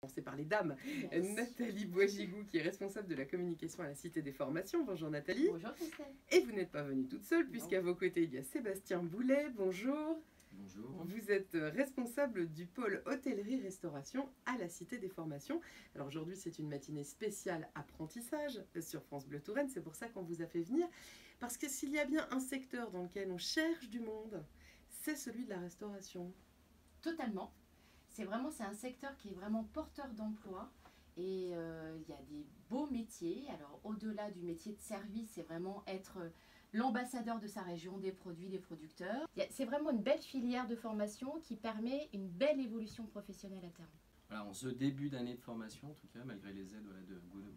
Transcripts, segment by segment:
Commencer par les dames. Yes. Nathalie Boisgigou, qui est responsable de la communication à la Cité des Formations. Bonjour Nathalie. Bonjour Christelle. Et vous n'êtes pas venue toute seule, puisqu'à vos côtés, il y a Sébastien Boulet. Bonjour. Bonjour. Vous êtes responsable du pôle hôtellerie-restauration à la Cité des Formations. Alors aujourd'hui, c'est une matinée spéciale apprentissage sur France Bleu Touraine. C'est pour ça qu'on vous a fait venir. Parce que s'il y a bien un secteur dans lequel on cherche du monde, c'est celui de la restauration. Totalement. C'est un secteur qui est vraiment porteur d'emploi et il y a des beaux métiers. Alors au-delà du métier de service, c'est vraiment être l'ambassadeur de sa région, des produits, des producteurs. C'est vraiment une belle filière de formation qui permet une belle évolution professionnelle à terme. Voilà, en ce début d'année de formation, en tout cas, malgré les aides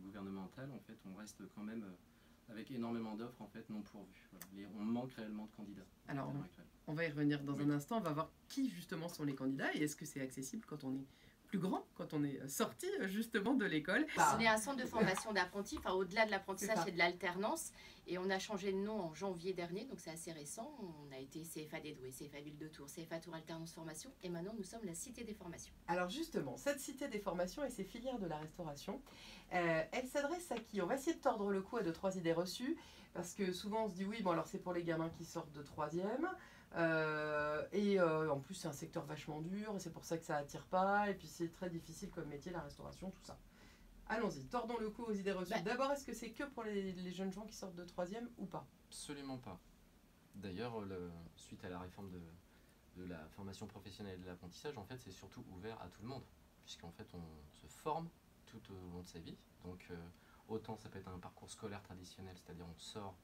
gouvernementales, en fait, on reste quand même avec énormément d'offres en fait non pourvues. Voilà. On manque réellement de candidats. Alors, on va y revenir dans un instant. On va voir qui justement sont les candidats et est-ce que c'est accessible quand on est plus grand, quand on est sorti justement de l'école. On est un centre de formation d'apprentis, enfin au-delà de l'apprentissage, c'est de l'alternance. Et on a changé de nom en janvier dernier, donc c'est assez récent. On a été CFA des Doués, CFA Ville de Tours, CFA Tours Alternance Formation. Et maintenant, nous sommes la Cité des Formations. Alors justement, cette Cité des Formations et ses filières de la restauration, elle s'adresse à qui? On va essayer de tordre le cou à 2-3 idées reçues. Parce que souvent on se dit oui, bon alors c'est pour les gamins qui sortent de 3e. En plus c'est un secteur vachement dur, c'est pour ça que ça attire pas. Et puis c'est très difficile comme métier, la restauration, tout ça. Allons-y, tordons le cou aux idées reçues. D'abord, est-ce que c'est que pour les jeunes gens qui sortent de 3e ou pas? Absolument pas. D'ailleurs, suite à la réforme de la formation professionnelle et de l'apprentissage, en fait, c'est surtout ouvert à tout le monde. Puisqu'en fait, on se forme tout au long de sa vie. Donc, autant ça peut être un parcours scolaire traditionnel, c'est-à-dire on sort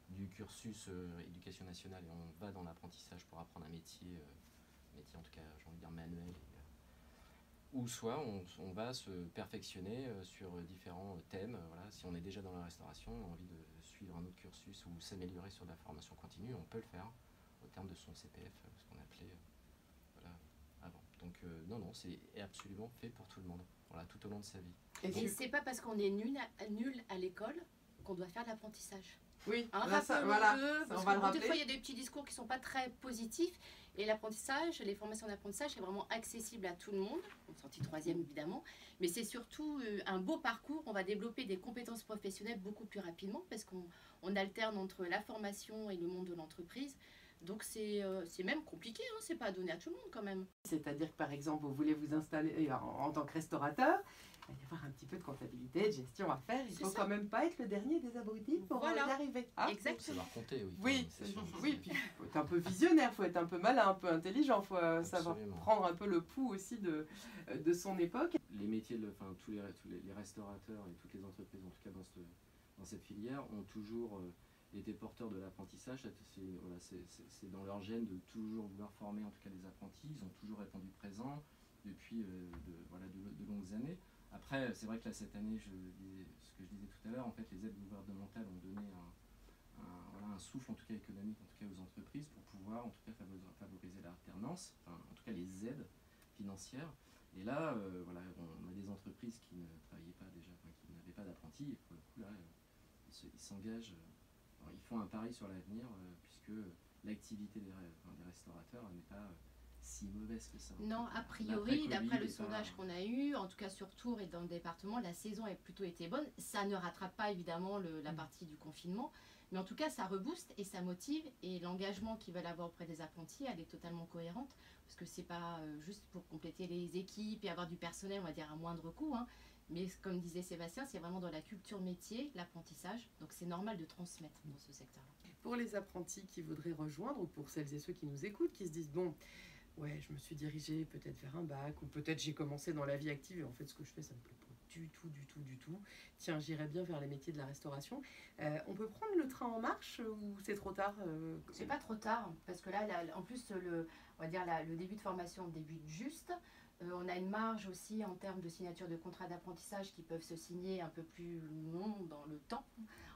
du cursus éducation nationale et on va dans l'apprentissage pour apprendre un métier en tout cas, j'ai envie de dire manuel. Ou soit on va se perfectionner sur différents thèmes. Voilà. Si on est déjà dans la restauration, on a envie de suivre un autre cursus ou s'améliorer sur la formation continue, on peut le faire au terme de son CPF, ce qu'on appelait avant. Donc non, c'est absolument fait pour tout le monde, voilà, tout au long de sa vie. Et c'est pas parce qu'on est nul à l'école qu'on doit faire de l'apprentissage. Oui, on va le rappeler. Des fois, il y a des petits discours qui ne sont pas très positifs. Et l'apprentissage, les formations d'apprentissage, c'est vraiment accessible à tout le monde. On est sorti 3e évidemment. Mais c'est surtout un beau parcours. On va développer des compétences professionnelles beaucoup plus rapidement parce qu'on alterne entre la formation et le monde de l'entreprise. Donc c'est même compliqué, hein, c'est pas donné à tout le monde quand même. C'est-à-dire que par exemple, vous voulez vous installer en tant que restaurateur, il va y avoir un petit peu de comptabilité, de gestion à faire. Il ne faut quand même pas être le dernier des abrutis pour y arriver. Hein, exactement. Ça va compter, oui. Oui, puis il faut être un peu visionnaire, il faut être un peu malin, un peu intelligent, il faut savoir prendre un peu le pouls aussi de son époque. Les métiers, tous les restaurateurs et toutes les entreprises, en tout cas dans cette filière, ont toujours été porteurs de l'apprentissage. C'est dans leur gène de toujours vouloir former en tout cas les apprentis. Ils ont toujours répondu présent depuis de longues années. Après, c'est vrai que là, cette année, ce que je disais tout à l'heure, en fait, les aides gouvernementales ont donné un souffle, en tout cas économique, en tout cas aux entreprises, pour pouvoir, en tout cas, favoriser l'alternance, en tout cas les aides financières. Et là, on a des entreprises qui ne travaillaient pas déjà, qui n'avaient pas d'apprentis, et pour le coup, là, ils s'engagent, ils font un pari sur l'avenir, puisque l'activité des restaurateurs n'est pas si mauvaise que ça. Non, a priori, d'après le sondage qu'on a eu, en tout cas sur Tours et dans le département, la saison a plutôt été bonne. Ça ne rattrape pas évidemment la partie du confinement, mais en tout cas ça rebooste et ça motive, et l'engagement qu'ils veulent avoir auprès des apprentis, elle est totalement cohérente, parce que c'est pas juste pour compléter les équipes et avoir du personnel, on va dire à moindre coût, hein, mais comme disait Sébastien, c'est vraiment dans la culture métier, l'apprentissage, donc c'est normal de transmettre dans ce secteur-là. Pour les apprentis qui voudraient rejoindre, ou pour celles et ceux qui nous écoutent, qui se disent bon, ouais, je me suis dirigée peut-être vers un bac, ou peut-être j'ai commencé dans la vie active et en fait ce que je fais ça me plaît pas du tout. Tiens, j'irais bien vers les métiers de la restauration. On peut prendre le train en marche ou c'est trop tard? C'est pas trop tard, parce que là en plus on va dire le début de formation débute juste. On a une marge aussi en termes de signature de contrats d'apprentissage qui peuvent se signer un peu plus long dans le temps,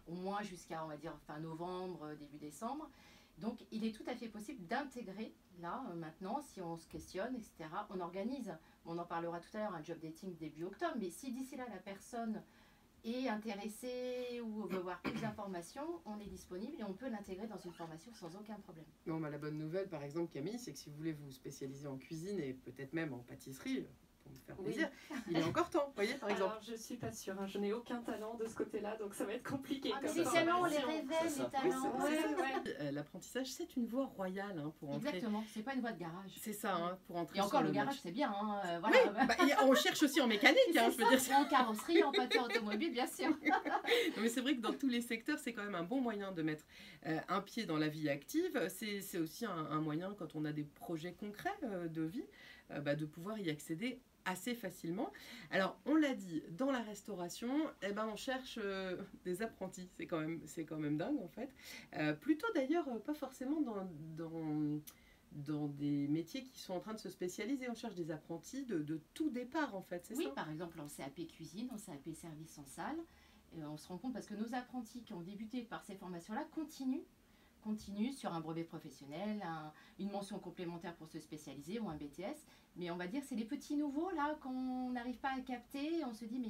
au moins jusqu'à, on va dire, fin novembre, début décembre. Donc il est tout à fait possible d'intégrer là maintenant, si on se questionne, etc. On organise, on en parlera tout à l'heure, un job dating début octobre, mais si d'ici là la personne est intéressée ou veut voir plus d'informations, on est disponible et on peut l'intégrer dans une formation sans aucun problème. Non, la bonne nouvelle par exemple Camille, c'est que si vous voulez vous spécialiser en cuisine et peut-être même en pâtisserie, pour me faire plaisir, il est encore temps, vous voyez, par exemple. Alors, je suis pas sûre, hein, je n'ai aucun talent de ce côté-là, donc ça va être compliqué. Ah, mais les talents, on les révèle, les talents. L'apprentissage, c'est une voie royale pour entrer. Exactement, c'est pas une voie de garage. C'est ça, pour entrer Et encore, sur le garage, marché. c'est bien. Hein, Oui, on cherche aussi en mécanique, je veux dire. En carrosserie, en peinture automobile, bien sûr. Non, mais c'est vrai que dans tous les secteurs, c'est quand même un bon moyen de mettre un pied dans la vie active. C'est aussi un moyen, quand on a des projets concrets de vie, de pouvoir y accéder assez facilement. Alors, on l'a dit, dans la restauration, on cherche des apprentis. C'est quand même dingue, en fait. Plutôt d'ailleurs, pas forcément dans des métiers qui sont en train de se spécialiser. On cherche des apprentis de tout départ, en fait, c'est ça? Oui, par exemple, en CAP cuisine, en CAP service en salle. On se rend compte parce que nos apprentis qui ont débuté par ces formations-là continuent sur un brevet professionnel, une mention complémentaire pour se spécialiser ou un BTS. Mais on va dire que c'est les petits nouveaux là qu'on n'arrive pas à capter. On se dit mais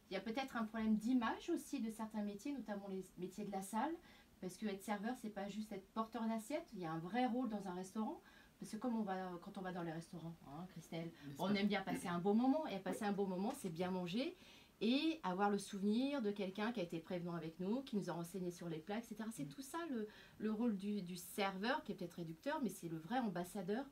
il y a peut-être un problème d'image aussi de certains métiers, notamment les métiers de la salle. Parce que être serveur, c'est pas juste être porteur d'assiette. Il y a un vrai rôle dans un restaurant. Parce que comme quand on va dans les restaurants, hein, Christelle, on aime bien passer un beau moment. Et passer un beau moment, c'est bien manger. Et avoir le souvenir de quelqu'un qui a été prévenant avec nous, qui nous a renseigné sur les plats, etc. C'est tout ça le rôle du serveur, qui est peut-être réducteur, mais c'est le vrai ambassadeur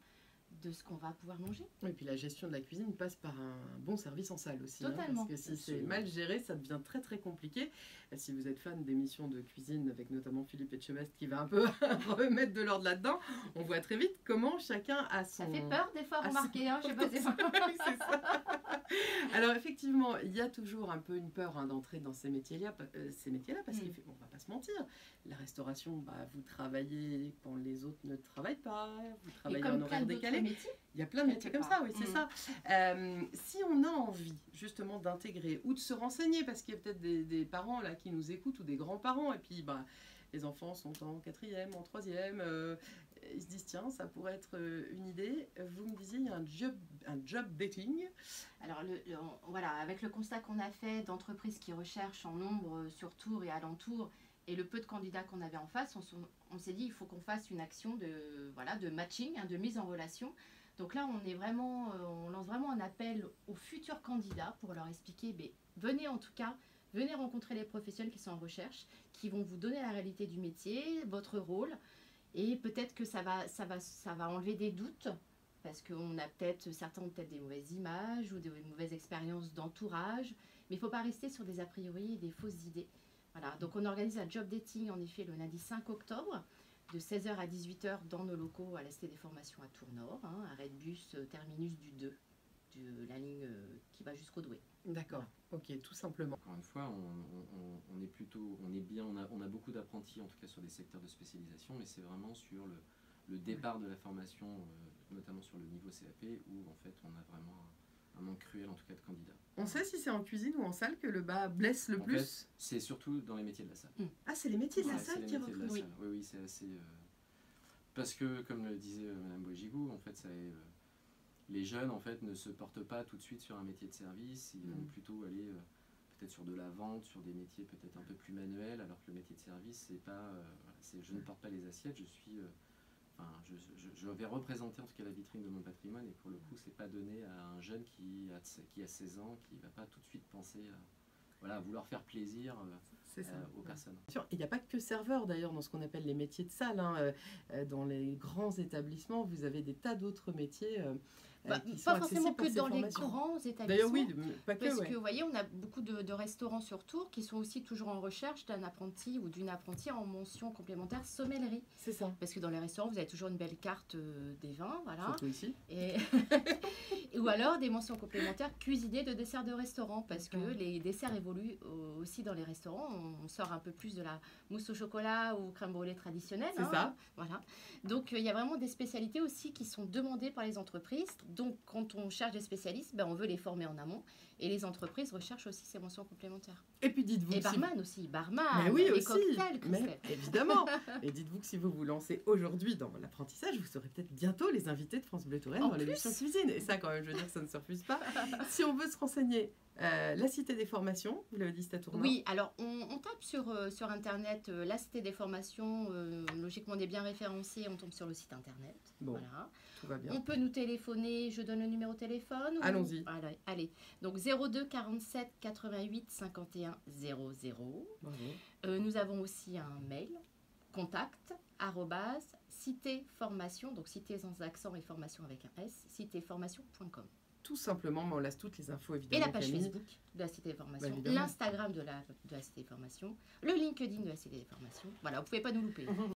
de ce qu'on va pouvoir manger. Et puis la gestion de la cuisine passe par un bon service en salle aussi. Totalement. Parce que si c'est mal géré, ça devient très très compliqué. Si vous êtes fan d'émissions de cuisine avec notamment Philippe Etchebest qui va un peu remettre de l'ordre là-dedans, on voit très vite comment chacun a son... Ça fait peur des fois, remarquez, je sais pas, c'est c'est ça. Alors effectivement, il y a toujours un peu une peur d'entrer dans ces métiers-là parce qu'on va pas se mentir. La restauration, vous travaillez quand les autres ne travaillent pas, vous travaillez en horaire décalé. Il y a plein de métiers comme ça, oui, c'est ça. Si on a envie justement d'intégrer ou de se renseigner, parce qu'il y a peut-être des parents là qui nous écoutent ou des grands-parents, et puis les enfants sont en 4e, en 3e, ils se disent tiens, ça pourrait être une idée. Vous me disiez, il y a un job dating. Alors voilà, avec le constat qu'on a fait d'entreprises qui recherchent en nombre sur Tours et alentours, et le peu de candidats qu'on avait en face, on s'est dit il faut qu'on fasse une action de matching, de mise en relation. Donc là, on lance vraiment un appel aux futurs candidats pour leur expliquer, venez rencontrer les professionnels qui sont en recherche, qui vont vous donner la réalité du métier, votre rôle, et peut-être que ça va enlever des doutes, parce que certains ont peut-être des mauvaises images ou des mauvaises expériences d'entourage, mais il ne faut pas rester sur des a priori et des fausses idées. Voilà, donc on organise un job dating en effet le lundi 5 octobre, de 16h à 18h dans nos locaux à la Cité des Formations à Tours-Nord, arrêt de bus terminus du 2, de la ligne qui va jusqu'au Douai. D'accord, ok, tout simplement. Encore une fois, on a beaucoup d'apprentis, en tout cas sur des secteurs de spécialisation, mais c'est vraiment sur le départ de la formation, notamment sur le niveau CAP, où en fait on a vraiment un manque cruel en tout cas de candidats. On sait si c'est en cuisine ou en salle que le bas blesse le plus? Fait, c'est surtout dans les métiers de la salle. Ah, c'est les métiers de la salle qui recrutent? Oui, c'est assez... Parce que, comme le disait Madame Boigigou, en fait, les jeunes en fait, ne se portent pas tout de suite sur un métier de service, ils vont plutôt aller peut-être sur de la vente, sur des métiers peut-être un peu plus manuels, alors que le métier de service, c'est pas... je ne porte pas les assiettes, je vais représenter en tout cas la vitrine de mon patrimoine, et pour le coup c'est pas donné à un jeune qui a 16 ans, qui va pas tout de suite penser à vouloir faire plaisir aux personnes. Il n'y a pas que serveur d'ailleurs dans ce qu'on appelle les métiers de salle. Dans les grands établissements, vous avez des tas d'autres métiers qui sont pas forcément que dans les grands établissements. D'ailleurs oui, pas que. Parce que vous voyez, on a beaucoup de restaurants sur Tours qui sont aussi toujours en recherche d'un apprenti ou d'une apprentie en mention complémentaire sommellerie. C'est ça. Parce que dans les restaurants, vous avez toujours une belle carte des vins, voilà. Surtout ici. Ou alors des mentions complémentaires cuisinier de desserts de restaurant, parce que les desserts évoluent aussi dans les restaurants. On sort un peu plus de la mousse au chocolat ou crème brûlée traditionnelle. C'est ça. Voilà. Donc il y a vraiment des spécialités aussi qui sont demandées par les entreprises. Donc quand on cherche des spécialistes, on veut les former en amont. Et les entreprises recherchent aussi ces mentions complémentaires. Et puis dites-vous... Et barman aussi, barman, oui, les aussi. cocktails, mais évidemment. Et dites-vous que si vous vous lancez aujourd'hui dans l'apprentissage, vous serez peut-être bientôt les invités de France Bleu Touraine dans l'émission Cuisine. Et ça, quand même, je veux dire, ça ne se refuse pas. Si on veut se renseigner La Cité des Formations, vous l'avez dit, c'est à Tournan. Oui, alors on tape sur Internet la Cité des Formations. Logiquement, on est bien référencé, on tombe sur le site Internet. Bon, Voilà. tout va bien. On peut nous téléphoner, je donne le numéro de téléphone. Allons-y. Voilà, allez, donc 02 47 88 51 00. Bravo. Nous avons aussi un mail, contact, @citéformation, donc cité sans accent et formation avec un S, citéformation.com. Tout simplement, mais on laisse toutes les infos Et évidemment. la page Camille. Facebook de la Cité des Formations, Bah, évidemment. l'Instagram de la Cité des Formations, le LinkedIn de la Cité des Formations. Voilà, vous ne pouvez pas nous louper.